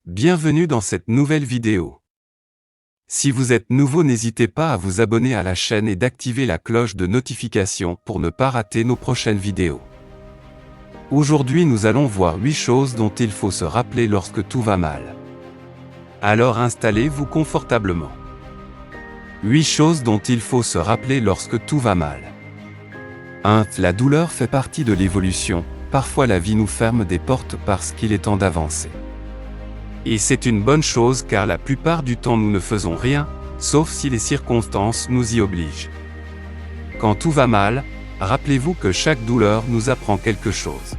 Bienvenue dans cette nouvelle vidéo. Si vous êtes nouveau, n'hésitez pas à vous abonner à la chaîne et d'activer la cloche de notification pour ne pas rater nos prochaines vidéos. Aujourd'hui, nous allons voir 8 choses dont il faut se rappeler lorsque tout va mal. Alors installez-vous confortablement. 8 choses dont il faut se rappeler lorsque tout va mal. 1. La douleur fait partie de l'évolution. Parfois la vie nous ferme des portes parce qu'il est temps d'avancer. Et c'est une bonne chose car la plupart du temps nous ne faisons rien, sauf si les circonstances nous y obligent. Quand tout va mal, rappelez-vous que chaque douleur nous apprend quelque chose.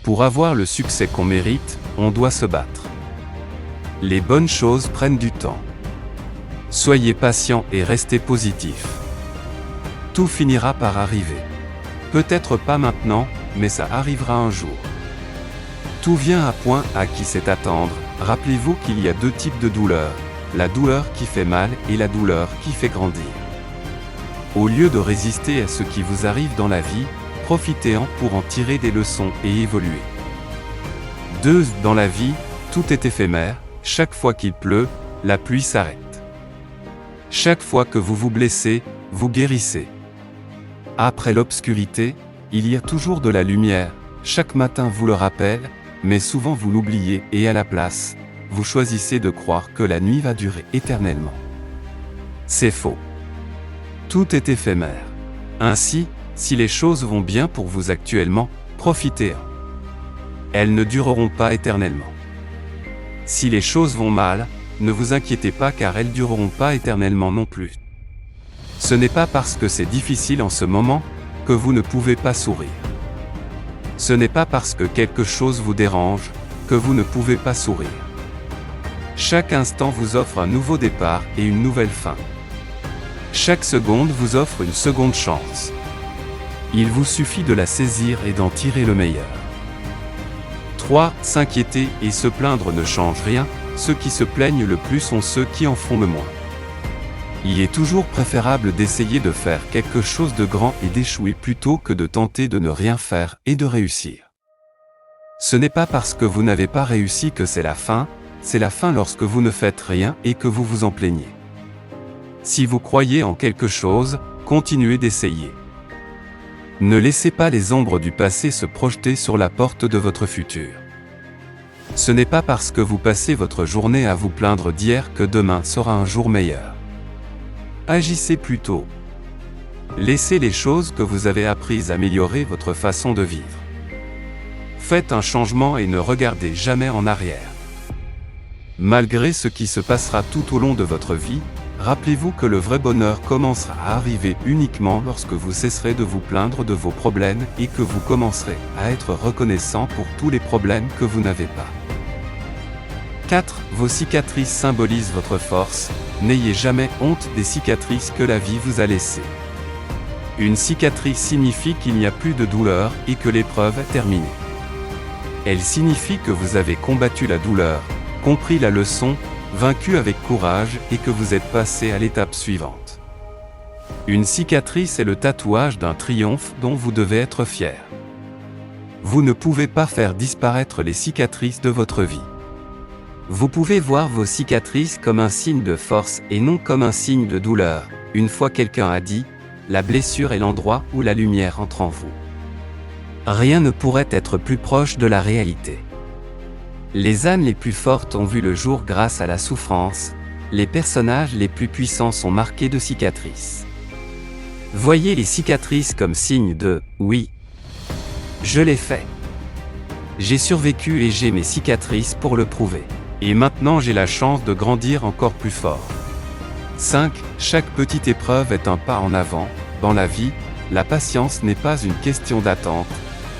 Pour avoir le succès qu'on mérite, on doit se battre. Les bonnes choses prennent du temps. Soyez patient et restez positif. Tout finira par arriver. Peut-être pas maintenant, mais ça arrivera un jour. Tout vient à point à qui sait attendre. Rappelez-vous qu'il y a 2 types de douleurs, la douleur qui fait mal et la douleur qui fait grandir. Au lieu de résister à ce qui vous arrive dans la vie, profitez-en pour en tirer des leçons et évoluer. 2. Dans la vie, tout est éphémère, chaque fois qu'il pleut, la pluie s'arrête. Chaque fois que vous vous blessez, vous guérissez. Après l'obscurité, il y a toujours de la lumière, chaque matin vous le rappelle, mais souvent vous l'oubliez et à la place, vous choisissez de croire que la nuit va durer éternellement. C'est faux. Tout est éphémère. Ainsi, si les choses vont bien pour vous actuellement, profitez-en. Elles ne dureront pas éternellement. Si les choses vont mal, ne vous inquiétez pas car elles ne dureront pas éternellement non plus. Ce n'est pas parce que c'est difficile en ce moment, que vous ne pouvez pas sourire. Ce n'est pas parce que quelque chose vous dérange, que vous ne pouvez pas sourire. Chaque instant vous offre un nouveau départ et une nouvelle fin. Chaque seconde vous offre une seconde chance. Il vous suffit de la saisir et d'en tirer le meilleur. 3. S'inquiéter et se plaindre ne change rien, ceux qui se plaignent le plus sont ceux qui en font le moins. Il est toujours préférable d'essayer de faire quelque chose de grand et d'échouer plutôt que de tenter de ne rien faire et de réussir. Ce n'est pas parce que vous n'avez pas réussi que c'est la fin lorsque vous ne faites rien et que vous vous en plaignez. Si vous croyez en quelque chose, continuez d'essayer. Ne laissez pas les ombres du passé se projeter sur la porte de votre futur. Ce n'est pas parce que vous passez votre journée à vous plaindre d'hier que demain sera un jour meilleur. Agissez plutôt. Laissez les choses que vous avez apprises améliorer votre façon de vivre. Faites un changement et ne regardez jamais en arrière. Malgré ce qui se passera tout au long de votre vie, rappelez-vous que le vrai bonheur commencera à arriver uniquement lorsque vous cesserez de vous plaindre de vos problèmes et que vous commencerez à être reconnaissant pour tous les problèmes que vous n'avez pas. 4. Vos cicatrices symbolisent votre force. N'ayez jamais honte des cicatrices que la vie vous a laissées. Une cicatrice signifie qu'il n'y a plus de douleur et que l'épreuve est terminée. Elle signifie que vous avez combattu la douleur, compris la leçon, vaincu avec courage et que vous êtes passé à l'étape suivante. Une cicatrice est le tatouage d'un triomphe dont vous devez être fier. Vous ne pouvez pas faire disparaître les cicatrices de votre vie. Vous pouvez voir vos cicatrices comme un signe de force et non comme un signe de douleur. Une fois quelqu'un a dit, la blessure est l'endroit où la lumière entre en vous. Rien ne pourrait être plus proche de la réalité. Les âmes les plus fortes ont vu le jour grâce à la souffrance, les personnages les plus puissants sont marqués de cicatrices. Voyez les cicatrices comme signe de « oui, je l'ai fait. J'ai survécu et j'ai mes cicatrices pour le prouver. Et maintenant j'ai la chance de grandir encore plus fort. » 5. Chaque petite épreuve est un pas en avant. Dans la vie, la patience n'est pas une question d'attente,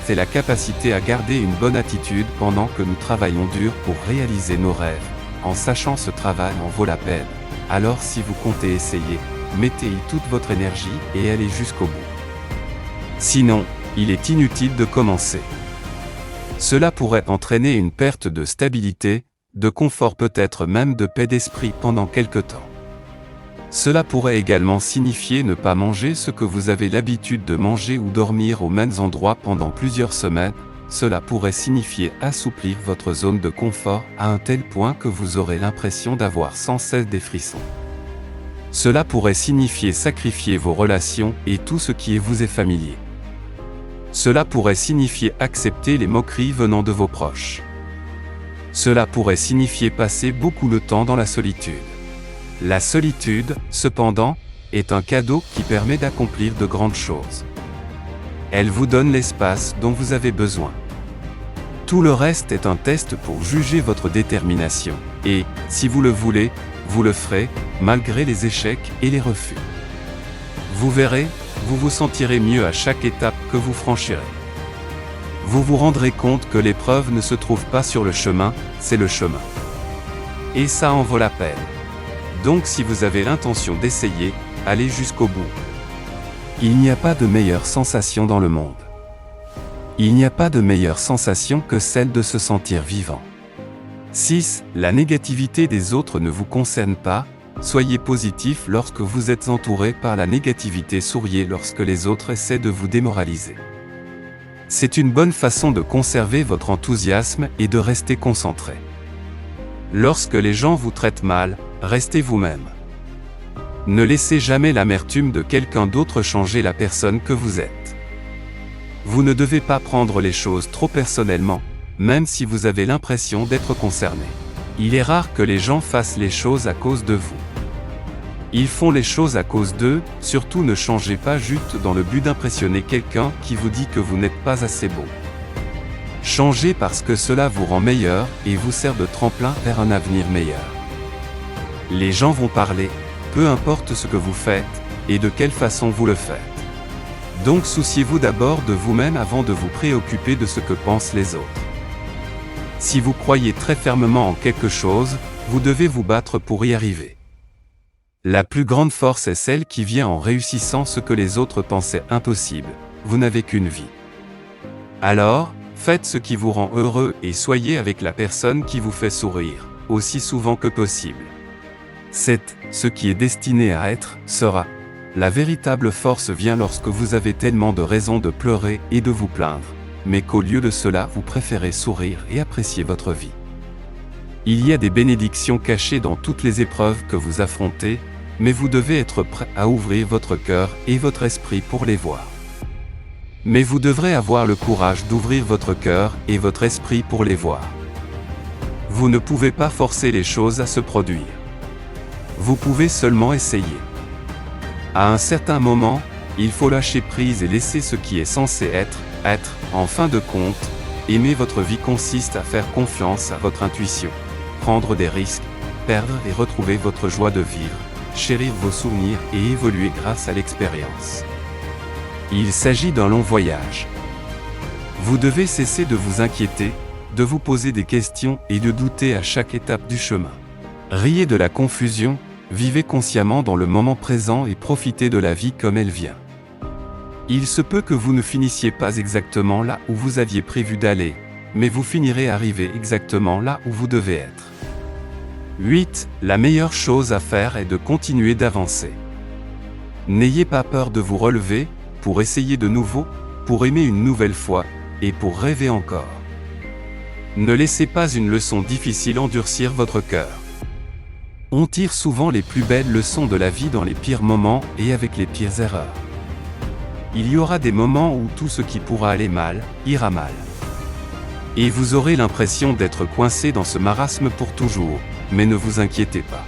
c'est la capacité à garder une bonne attitude pendant que nous travaillons dur pour réaliser nos rêves. En sachant ce travail en vaut la peine. Alors si vous comptez essayer, mettez-y toute votre énergie et allez jusqu'au bout. Sinon, il est inutile de commencer. Cela pourrait entraîner une perte de stabilité, de confort, peut-être même de paix d'esprit pendant quelque temps. Cela pourrait également signifier ne pas manger ce que vous avez l'habitude de manger ou dormir aux mêmes endroits pendant plusieurs semaines, cela pourrait signifier assouplir votre zone de confort à un tel point que vous aurez l'impression d'avoir sans cesse des frissons. Cela pourrait signifier sacrifier vos relations et tout ce qui vous est familier. Cela pourrait signifier accepter les moqueries venant de vos proches. Cela pourrait signifier passer beaucoup de temps dans la solitude. La solitude, cependant, est un cadeau qui permet d'accomplir de grandes choses. Elle vous donne l'espace dont vous avez besoin. Tout le reste est un test pour juger votre détermination, et, si vous le voulez, vous le ferez, malgré les échecs et les refus. Vous verrez, vous vous sentirez mieux à chaque étape que vous franchirez. Vous vous rendrez compte que l'épreuve ne se trouve pas sur le chemin, c'est le chemin. Et ça en vaut la peine. Donc si vous avez l'intention d'essayer, allez jusqu'au bout. Il n'y a pas de meilleure sensation dans le monde. Il n'y a pas de meilleure sensation que celle de se sentir vivant. 6. La négativité des autres ne vous concerne pas. Soyez positif lorsque vous êtes entouré par la négativité, souriez lorsque les autres essaient de vous démoraliser. C'est une bonne façon de conserver votre enthousiasme et de rester concentré. Lorsque les gens vous traitent mal, restez vous-même. Ne laissez jamais l'amertume de quelqu'un d'autre changer la personne que vous êtes. Vous ne devez pas prendre les choses trop personnellement, même si vous avez l'impression d'être concerné. Il est rare que les gens fassent les choses à cause de vous. Ils font les choses à cause d'eux, surtout ne changez pas juste dans le but d'impressionner quelqu'un qui vous dit que vous n'êtes pas assez beau. Changez parce que cela vous rend meilleur et vous sert de tremplin vers un avenir meilleur. Les gens vont parler, peu importe ce que vous faites, et de quelle façon vous le faites. Donc souciez-vous d'abord de vous-même avant de vous préoccuper de ce que pensent les autres. Si vous croyez très fermement en quelque chose, vous devez vous battre pour y arriver. La plus grande force est celle qui vient en réussissant ce que les autres pensaient impossible. Vous n'avez qu'une vie. Alors, faites ce qui vous rend heureux et soyez avec la personne qui vous fait sourire, aussi souvent que possible. 7. Ce qui est destiné à être, sera. La véritable force vient lorsque vous avez tellement de raisons de pleurer et de vous plaindre, mais qu'au lieu de cela vous préférez sourire et apprécier votre vie. Il y a des bénédictions cachées dans toutes les épreuves que vous affrontez, mais vous devez être prêt à ouvrir votre cœur et votre esprit pour les voir. Mais vous devrez avoir le courage d'ouvrir votre cœur et votre esprit pour les voir. Vous ne pouvez pas forcer les choses à se produire. Vous pouvez seulement essayer. À un certain moment, il faut lâcher prise et laisser ce qui est censé être. En fin de compte, aimer votre vie consiste à faire confiance à votre intuition, prendre des risques, perdre et retrouver votre joie de vivre, chérir vos souvenirs et évoluer grâce à l'expérience. Il s'agit d'un long voyage. Vous devez cesser de vous inquiéter, de vous poser des questions et de douter à chaque étape du chemin. Riez de la confusion, vivez consciemment dans le moment présent et profitez de la vie comme elle vient. Il se peut que vous ne finissiez pas exactement là où vous aviez prévu d'aller, mais vous finirez arriver exactement là où vous devez être. 8. La meilleure chose à faire est de continuer d'avancer. N'ayez pas peur de vous relever, pour essayer de nouveau, pour aimer une nouvelle fois, et pour rêver encore. Ne laissez pas une leçon difficile endurcir votre cœur. On tire souvent les plus belles leçons de la vie dans les pires moments et avec les pires erreurs. Il y aura des moments où tout ce qui pourra aller mal, ira mal. Et vous aurez l'impression d'être coincé dans ce marasme pour toujours, mais ne vous inquiétez pas.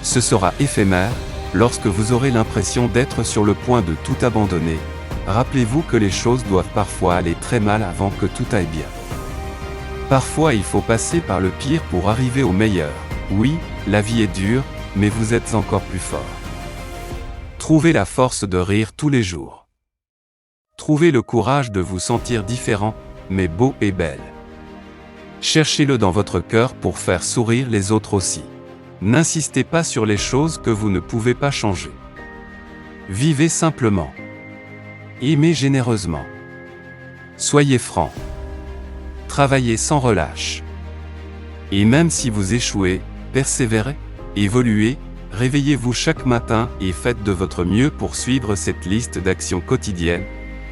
Ce sera éphémère, lorsque vous aurez l'impression d'être sur le point de tout abandonner. Rappelez-vous que les choses doivent parfois aller très mal avant que tout aille bien. Parfois il faut passer par le pire pour arriver au meilleur. Oui, la vie est dure, mais vous êtes encore plus fort. Trouvez la force de rire tous les jours. Trouvez le courage de vous sentir différent, mais beau et belle. Cherchez-le dans votre cœur pour faire sourire les autres aussi. N'insistez pas sur les choses que vous ne pouvez pas changer. Vivez simplement. Aimez généreusement. Soyez franc. Travaillez sans relâche. Et même si vous échouez, persévérez, évoluez, réveillez-vous chaque matin et faites de votre mieux pour suivre cette liste d'actions quotidiennes.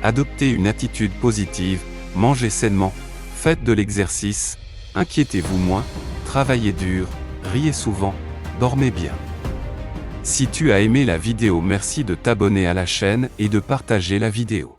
Adoptez une attitude positive, mangez sainement, faites de l'exercice, inquiétez-vous moins, travaillez dur, riez souvent, dormez bien. Si tu as aimé la vidéo, merci de t'abonner à la chaîne et de partager la vidéo.